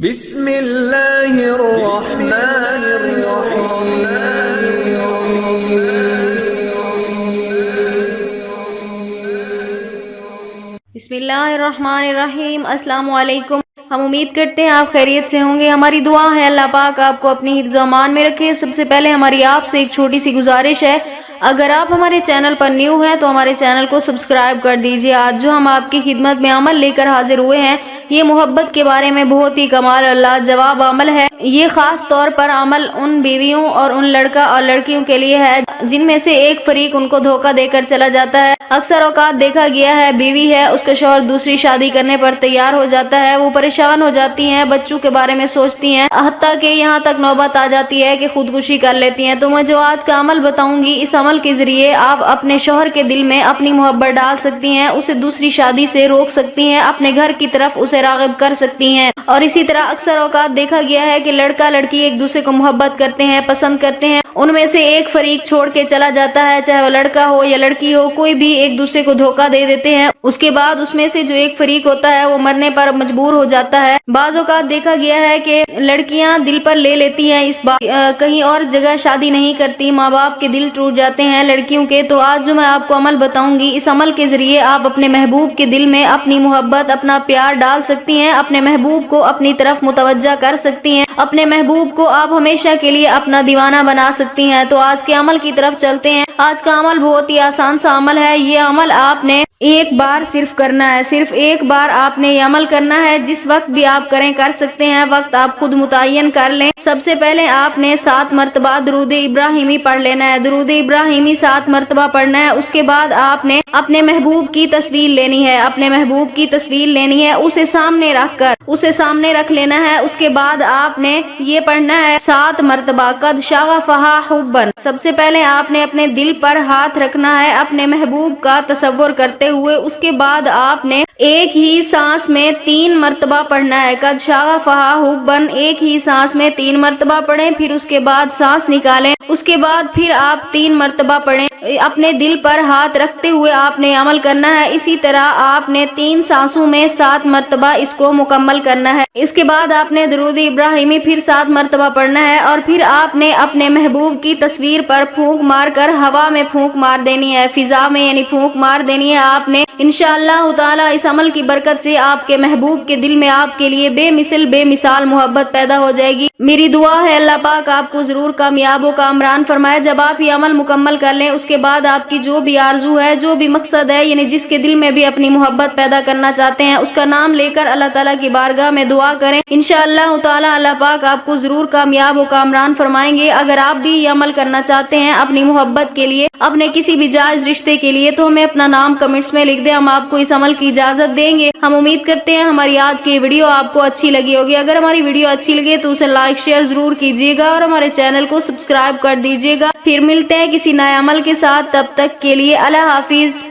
بسم اللہ الرحمن الرحیم بسم اللہ الرحمن الرحیم۔ السلام علیکم۔ ہم امید کرتے ہیں آپ خیریت سے ہوں گے۔ ہماری دعا ہے اللہ پاک آپ کو اپنی حفظ و امان میں رکھے۔ سب سے پہلے ہماری آپ سے ایک چھوٹی سی گزارش ہے، اگر آپ ہمارے چینل پر نیو ہیں تو ہمارے چینل کو سبسکرائب کر دیجیے۔ آج جو ہم آپ کی خدمت میں عمل لے کر حاضر ہوئے ہیں، یہ محبت کے بارے میں بہت ہی کمال اور لاجواب عمل ہے۔ یہ خاص طور پر عمل ان بیویوں اور ان لڑکا اور لڑکیوں کے لیے ہے جن میں سے ایک فریق ان کو دھوکہ دے کر چلا جاتا ہے۔ اکثر اوقات دیکھا گیا ہے، بیوی ہے، اس کا شوہر دوسری شادی کرنے پر تیار ہو جاتا ہے، وہ پریشان ہو جاتی ہیں، بچوں کے بارے میں سوچتی ہیں، حتیٰ کہ یہاں تک نوبت آ جاتی ہے کہ خودکشی کر لیتی ہیں۔ تو میں جو آج کا عمل بتاؤں گی، اس عمل کے ذریعے آپ اپنے شوہر کے دل میں اپنی محبت ڈال سکتی ہیں، اسے دوسری شادی سے روک سکتی ہیں، اپنے گھر کی طرف اسے راغب کر سکتی ہیں۔ اور اسی طرح اکثر اوقات دیکھا گیا ہے کہ لڑکا لڑکی ایک دوسرے کو محبت کرتے ہیں، پسند کرتے ہیں، ان میں سے ایک فریق چھوڑ کے چلا جاتا ہے، چاہے وہ لڑکا ہو یا لڑکی ہو، کوئی بھی ایک دوسرے کو دھوکہ دے دیتے ہیں۔ اس کے بعد اس میں سے جو ایک فریق ہوتا ہے وہ مرنے پر مجبور ہو جاتا ہے۔ بعض اوقات دیکھا گیا ہے کہ لڑکیاں دل پر لے لیتی ہیں اس بات، کہیں اور جگہ شادی نہیں کرتی، ماں باپ کے دل ٹوٹ جاتے ہیں لڑکیوں کے۔ تو آج جو میں آپ کو عمل بتاؤں گی، اس عمل کے ذریعے آپ اپنے محبوب کے دل میں اپنی محبت، اپنا پیار ڈال سکتی ہیں، اپنے محبوب کو اپنی طرف متوجہ کر سکتی ہیں، اپنے محبوب کو آپ ہمیشہ کے لیے اپنا دیوانہ بنا سکتی ہیں۔ تو آج کے عمل کی طرف چلتے ہیں۔ آج کا عمل بہت ہی آسان سا عمل ہے۔ یہ عمل آپ نے ایک بار صرف کرنا ہے، صرف ایک بار آپ نے یہ عمل کرنا ہے۔ جس وقت بھی آپ کر سکتے ہیں، وقت آپ خود متعین کر لیں۔ سب سے پہلے آپ نے 7 مرتبہ درود ابراہیمی پڑھ لینا ہے، درود ابراہیمی 7 مرتبہ پڑھنا ہے۔ اس کے بعد آپ نے اپنے محبوب کی تصویر لینی ہے، اپنے محبوب کی تصویر لینی ہے، اسے سامنے رکھ کر اسے سامنے رکھ لینا ہے۔ اس کے بعد آپ نے یہ پڑھنا ہے 7 مرتبہ قد شغفہا حبا۔ سب سے پہلے آپ نے اپنے دل پر ہاتھ رکھنا ہے اپنے محبوب کا تصور کرتے ہوئے۔ اس کے بعد آپ نے ایک ہی سانس میں 3 مرتبہ پڑھنا ہے قد شغفہا حبا، ایک ہی سانس میں 3 مرتبہ پڑھیں، پھر اس کے بعد سانس نکالیں، اس کے بعد پھر آپ 3 مرتبہ پڑھیں۔ اپنے دل پر ہاتھ رکھتے ہوئے آپ نے عمل کرنا ہے۔ اسی طرح آپ نے 3 سانسوں میں 7 مرتبہ اس کو مکمل کرنا ہے۔ اس کے بعد آپ نے درود ابراہیمی پھر 7 مرتبہ پڑھنا ہے، اور پھر آپ نے اپنے محبوب کی تصویر پر پھونک مار کر ہوا میں پھونک مار دینی ہے، فضا میں یعنی پھونک مار دینی ہے آپ نے۔ انشاءاللہ تعالی اس عمل کی برکت سے آپ کے محبوب کے دل میں آپ کے لیے بے مثال محبت پیدا ہو جائے گی۔ میری دعا ہے اللہ پاک آپ کو ضرور کامیاب و کامران فرمائے۔ جب آپ یہ عمل مکمل کر لیں، اس کے بعد آپ کی جو بھی آرزو ہے، جو بھی مقصد ہے، یعنی جس کے دل میں بھی اپنی محبت پیدا کرنا چاہتے ہیں، اس کا نام لے کر اللہ تعالیٰ کی بارگاہ میں دعا کریں۔ انشاءاللہ تعالی اللہ پاک آپ کو ضرور کامیاب و کامران فرمائیں گے۔ اگر آپ بھی یہ عمل کرنا چاہتے ہیں اپنی محبت کے لیے، اپنے کسی بھی جائز رشتے کے لیے، تو ہمیں اپنا نام کمنٹس میں لکھ دیں، ہم آپ کو اس عمل کی اجازت دیں گے۔ ہم امید کرتے ہیں ہماری آج کی ویڈیو آپ کو اچھی لگی ہوگی۔ اگر ہماری ویڈیو اچھی لگے تو اسے لائک شیئر ضرور کیجیے گا، اور ہمارے چینل کو سبسکرائب کر دیجیے گا۔ پھر ملتے ہیں کسی نئے عمل کے ساتھ، تب تک کے لیے اللہ حافظ۔